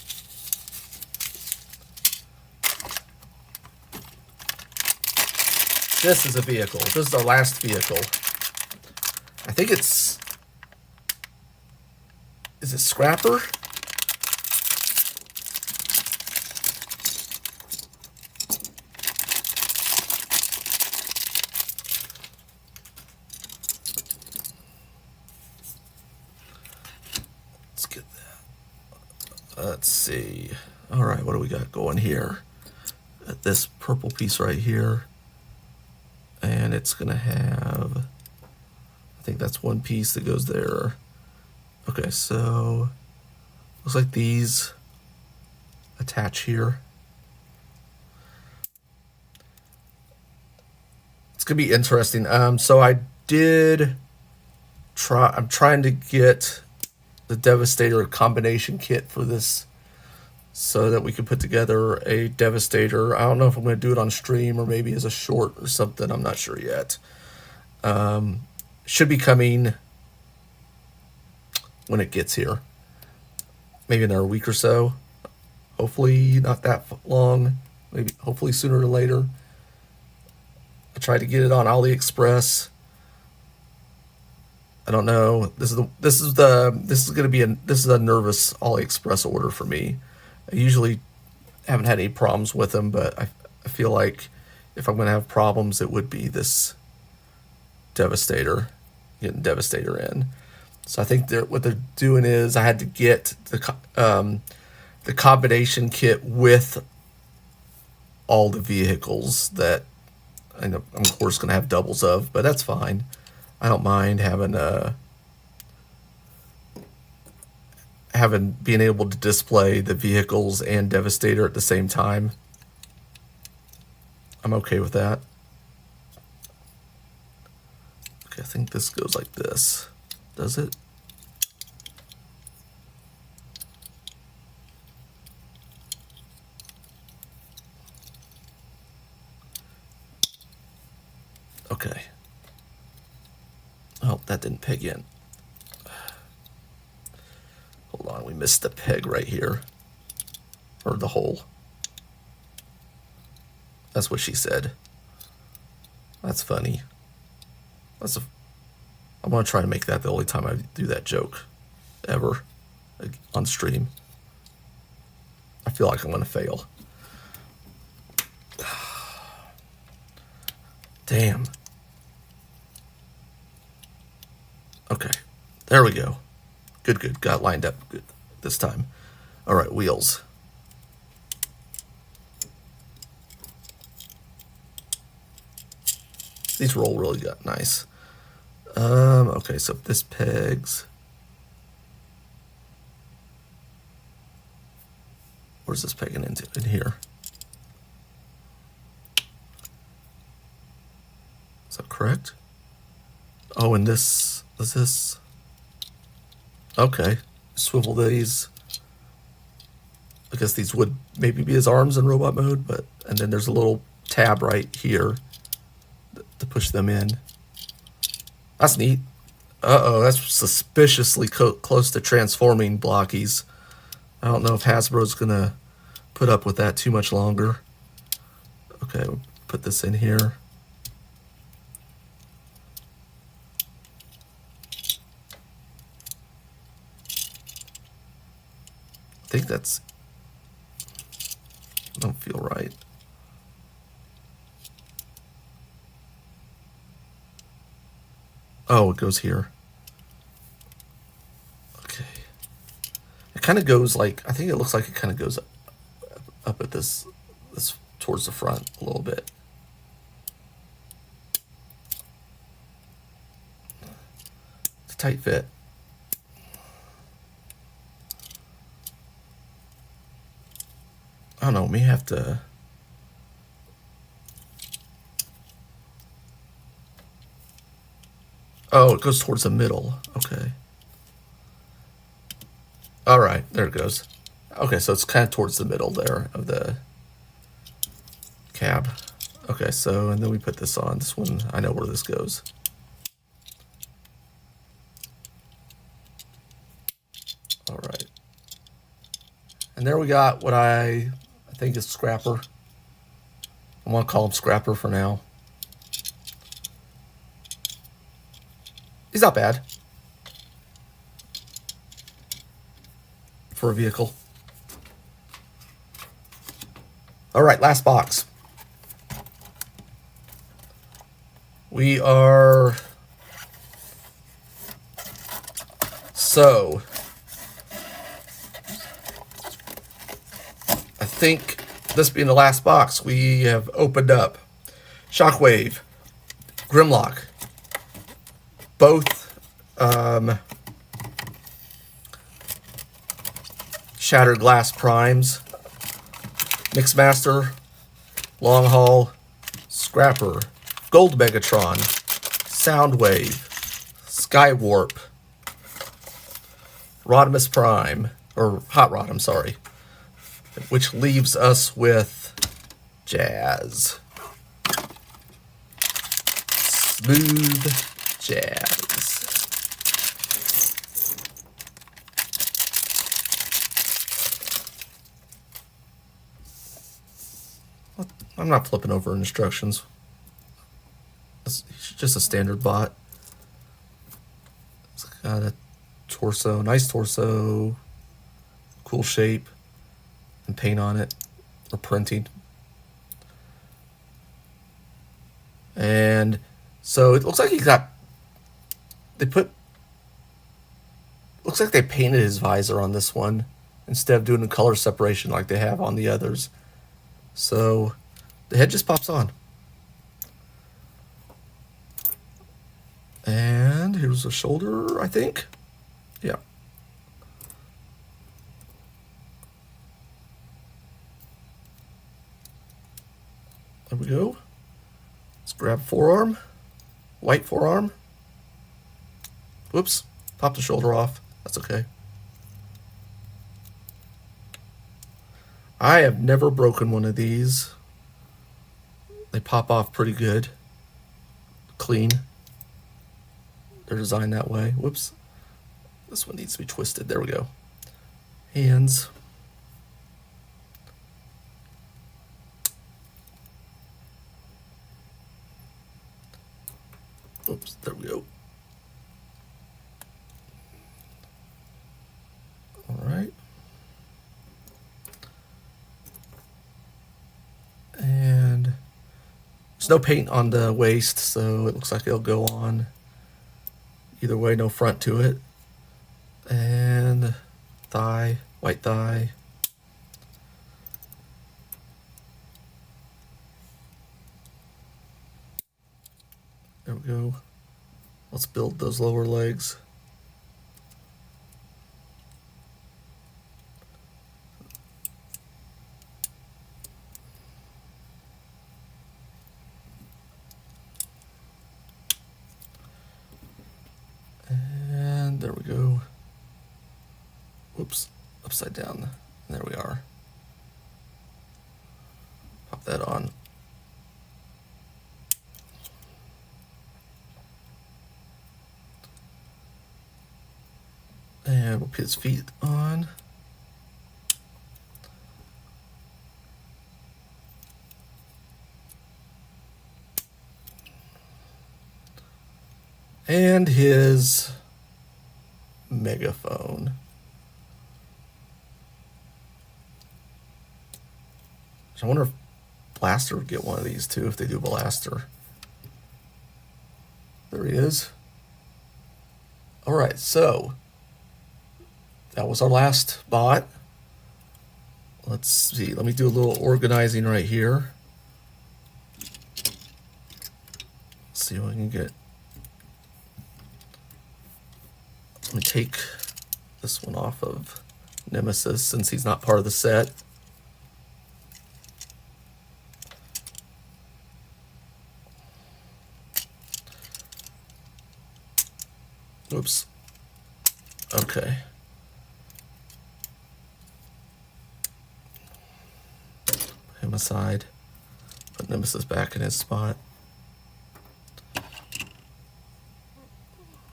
[SPEAKER 1] This is a vehicle. This is our last vehicle. I think it's... Is it Scrapper? Let's get that. Let's see. All right, what do we got going here? Got this purple piece right here. And it's going to have, I think that's one piece that goes there. Okay, so looks like these attach here. It's going to be interesting. So I did try, I'm trying to get the Devastator combination kit for this so that we could put together a Devastator. I don't know if I'm going to do it on stream or maybe as a short or something. I'm not sure yet. Should be coming when it gets here. Maybe another week or so. Hopefully not that long. Maybe hopefully sooner or later. I tried to get it on AliExpress. I don't know. This is a nervous AliExpress order for me. I usually haven't had any problems with them, but I feel like if I'm going to have problems, it would be this Devastator, getting Devastator in. So I think what they're doing is I had to get the combination kit with all the vehicles that I'm of course going to have doubles of, but that's fine. I don't mind being able to display the vehicles and Devastator at the same time. I'm okay with that. Okay, I think this goes like this. Does it? Okay. Oh, that didn't peg in. Hold on, we missed the peg right here. Or the hole. That's what she said. That's funny. I'm going to try to make that the only time I do that joke ever on stream. I feel like I'm going to fail. Damn. Okay. There we go. Good. Got lined up good this time. All right, wheels. These roll really good. Nice. Okay, so this pegs. Where's this pegging into? In here. Is that correct? Oh, and this is this. Okay, swivel these. I guess these would maybe be his arms in robot mode, and then there's a little tab right here to push them in. That's neat. Uh-oh, that's suspiciously close to transforming Blokees. I don't know if Hasbro's gonna put up with that too much longer. Okay, we'll put this in here. I think that's... I don't feel right. Oh, it goes here. Okay. It kind of goes like, I think it looks like it kind of goes up at this towards the front a little bit. It's a tight fit. I don't know, may have to... Oh, it goes towards the middle. Okay. All right, there it goes. Okay, so it's kind of towards the middle there of the cab. Okay, so, and then we put this on. This one, I know where this goes. All right. And there we got what I think is Scrapper. I want to call him Scrapper for now. He's not bad for a vehicle. All right, last box. We are... So... I think this being the last box, we have opened up Shockwave, Grimlock, both Shattered Glass Primes, Mixmaster, Long Haul, Scrapper, Gold Megatron, Soundwave, Skywarp, Rodimus Prime, or Hot Rod, I'm sorry, which leaves us with Jazz. Smooth Jazz. I'm not flipping over instructions. It's just a standard bot. It's got a torso, nice torso, cool shape, and paint on it, or printing. And so it looks like looks like they painted his visor on this one instead of doing the color separation like they have on the others. So the head just pops on. And here's the shoulder, I think. Yeah. There we go. Let's grab forearm. White forearm. Whoops. Pop the shoulder off. That's okay. I have never broken one of these. They pop off pretty good. Clean. They're designed that way. Whoops. This one needs to be twisted. There we go. Hands. Oops, there we go. All right. And there's no paint on the waist, so it looks like it'll go on. Either way, no front to it. And thigh, white thigh. There we go. Let's build those lower legs. And there we go. Whoops, upside down. There we are. Pop that on. And we'll put his feet on. And his megaphone. I wonder if Blaster would get one of these too if they do Blaster. There he is. All right, so that was our last bot. Let's see, let me do a little organizing right here. Let's see what I can get. Let me take this one off of Nemesis since he's not part of the set. Oops. Okay. Put him aside. Put Nemesis back in his spot.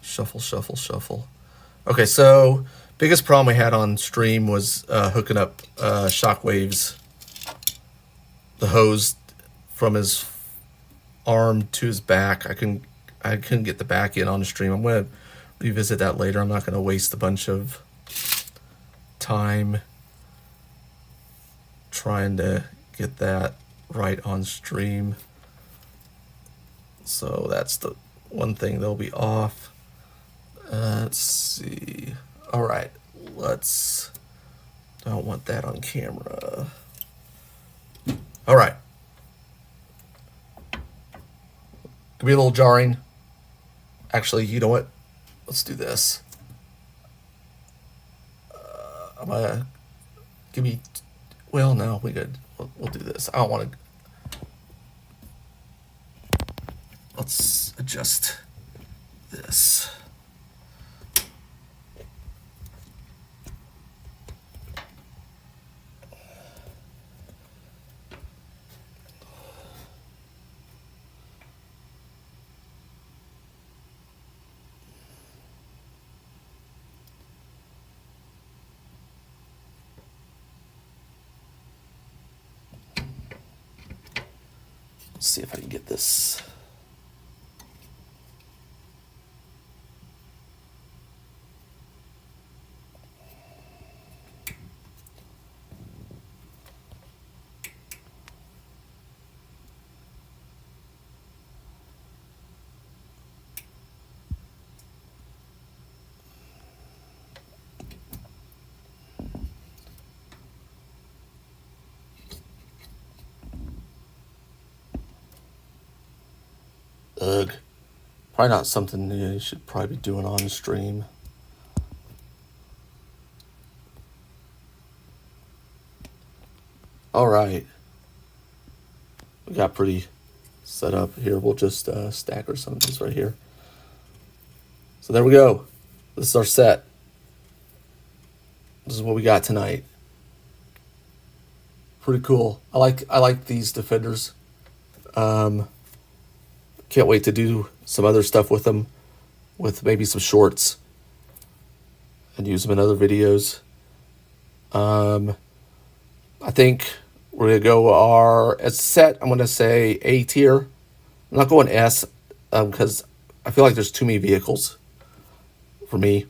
[SPEAKER 1] Shuffle, shuffle, shuffle. Okay, so biggest problem we had on stream was hooking up Shockwave's, the hose from his arm to his back. I couldn't get the back in on the stream. I'm gonna revisit that later. I'm not gonna waste a bunch of time trying to get that right on stream. So that's the one thing that'll be off. Let's see. All right, don't want that on camera. All right. Could be a little jarring. Actually, you know what? Let's do this. I'm gonna well, no, we good. We'll do this. I don't want to. Let's adjust this. Let's see if I can get this. Ugh. Probably not something you should probably be doing on stream. All right. We got pretty set up here. We'll just stagger some of these right here. So there we go. This is our set. This is what we got tonight. Pretty cool. I like these defenders. Can't wait to do some other stuff with them, with maybe some shorts, and use them in other videos. I think we're gonna go our as set. I'm gonna say A tier. I'm not going S because I feel like there's too many vehicles for me.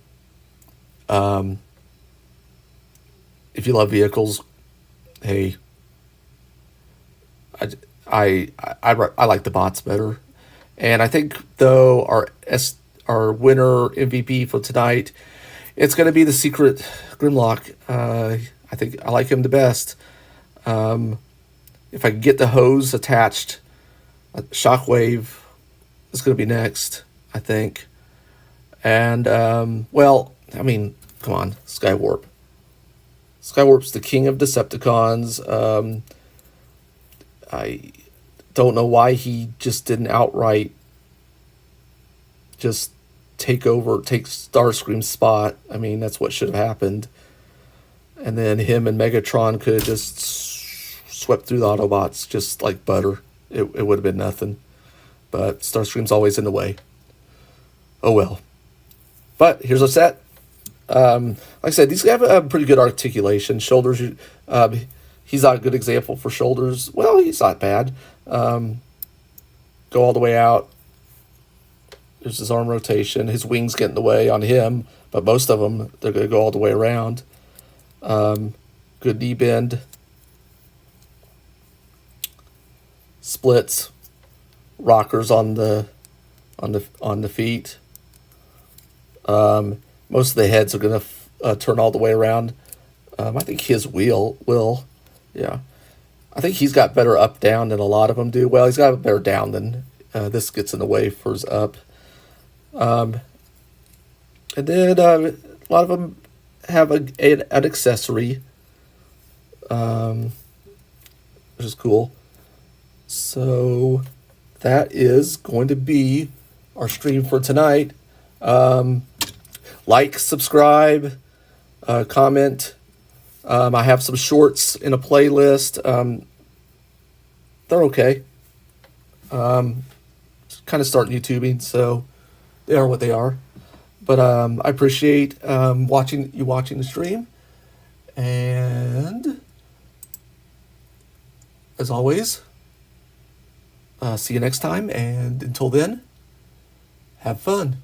[SPEAKER 1] If you love vehicles, hey, I like the bots better. And I think though our winner MVP for tonight, it's going to be the Secret Grimlock. I think I like him the best. If I can get the hose attached, Shockwave is going to be next, I think. And well, I mean, come on, Skywarp. Skywarp's the king of Decepticons. I don't know why he just didn't outright just take Starscream's spot. I mean, that's what should have happened. And then him and Megatron could have just swept through the Autobots just like butter. It would have been nothing. But Starscream's always in the way. Oh well. But here's our set. Like I said, these guys have a pretty good articulation. Shoulders, he's not a good example for shoulders. Well, he's not bad. Go all the way out. There's his arm rotation. His wings get in the way on him, but most of them, they're going to go all the way around. Good knee bend. Splits. Rockers on the feet. Most of the heads are going to turn all the way around. I think his wheel will. Yeah. I think he's got better up-down than a lot of them do. Well, he's got a better down than this gets in the way for his up. And then a lot of them have an accessory, which is cool. So that is going to be our stream for tonight. Like, subscribe, comment. I have some shorts in a playlist. They're okay. Kind of starting YouTubing, so they are what they are. But I appreciate watching the stream. And as always, see you next time. And until then, have fun.